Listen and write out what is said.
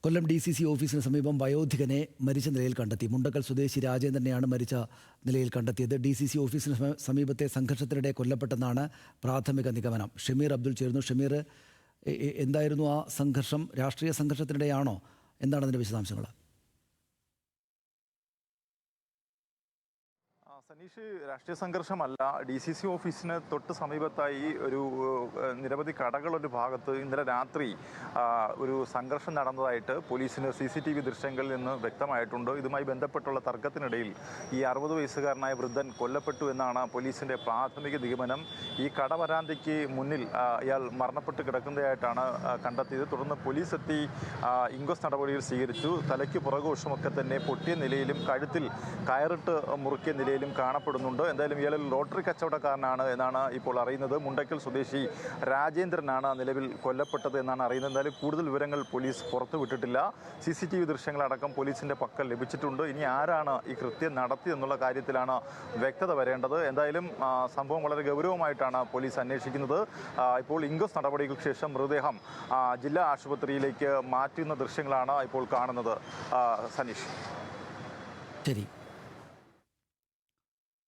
കൊല്ലം DCC ഓഫീസിന് സമീപം വയോധികനെ മരിച്ച നിലയിൽ കണ്ടെത്തി. മുണ്ടക്കൽ സ്വദേശി രാജേന്ദ്രനെയാണ് മരിച്ച നിലയിൽ കണ്ടെത്തിയത്. DCC ഓഫീസിന് സമീപത്തെ സംഘർഷത്തിനിടെ കൊല്ലപ്പെട്ടെന്നാണ് പ്രാഥമിക നിഗമനം. ഷമീർ അബ്ദുൽ ചേരുന്നു. ഷമീർ, എന്തായിരുന്നു ആ സംഘർഷം? രാഷ്ട്രീയ സംഘർഷത്തിനിടെയാണോ? എന്താണ് അതിൻ്റെ വിശദാംശങ്ങൾ? സനീഷ്, രാഷ്ട്രീയ സംഘർഷമല്ല. DCC ഓഫീസിന് തൊട്ട് സമീപത്തായി ഒരു നിരവധി കടകളൊരു ഭാഗത്ത് ഇന്നലെ രാത്രി ഒരു സംഘർഷം നടന്നതായിട്ട് പോലീസിന് CCTV ദൃശ്യങ്ങളിൽ നിന്ന് വ്യക്തമായിട്ടുണ്ട്. ഇതുമായി ബന്ധപ്പെട്ടുള്ള തർക്കത്തിനിടയിൽ ഈ 60 വയസ്സുകാരനായ വൃദ്ധൻ കൊല്ലപ്പെട്ടു എന്നാണ് പോലീസിന്റെ പ്രാഥമിക നിഗമനം. ഈ കടവരാന്തയ്ക്ക് മുന്നിൽ ഇയാൾ മരണപ്പെട്ട് കിടക്കുന്നതായിട്ടാണ് കണ്ടെത്തിയത്. തുടർന്ന് പോലീസ് എത്തി ഇൻക്വസ്റ്റ് നടപടികൾ സ്വീകരിച്ചു. തലയ്ക്ക് പുറകുവശമൊക്കെ തന്നെ പൊട്ടിയ നിലയിലും കഴുത്തിൽ കയറിട്ട് മുറുക്കിയ നിലയിലും കാണപ്പെടുന്നുണ്ട്. എന്തായാലും ഇയാൾ ലോട്ടറി കച്ചവടക്കാരനാണ് എന്നാണ് ഇപ്പോൾ അറിയുന്നത്. മുണ്ടക്കൽ സ്വദേശി രാജേന്ദ്രനാണ് നിലവിൽ കൊല്ലപ്പെട്ടത് എന്നാണ് അറിയുന്നത്. എന്തായാലും കൂടുതൽ വിവരങ്ങൾ പോലീസ് പുറത്തുവിട്ടിട്ടില്ല. CCTV ദൃശ്യങ്ങളടക്കം പോലീസിന്റെ പക്കൽ ലഭിച്ചിട്ടുണ്ട്. ഇനി ആരാണ് ഈ കൃത്യം നടത്തിയെന്നുള്ള കാര്യത്തിലാണ് വ്യക്തത വരേണ്ടത്. എന്തായാലും സംഭവം വളരെ ഗൗരവമായിട്ടാണ് പോലീസ് അന്വേഷിക്കുന്നത്. ഇപ്പോൾ ഇൻക്വസ്റ്റ് നടപടികൾക്ക് ശേഷം മൃതദേഹം ജില്ലാ ആശുപത്രിയിലേക്ക് മാറ്റുന്ന ദൃശ്യങ്ങളാണ് ഇപ്പോൾ കാണുന്നത്. സനീഷ്, ശരി.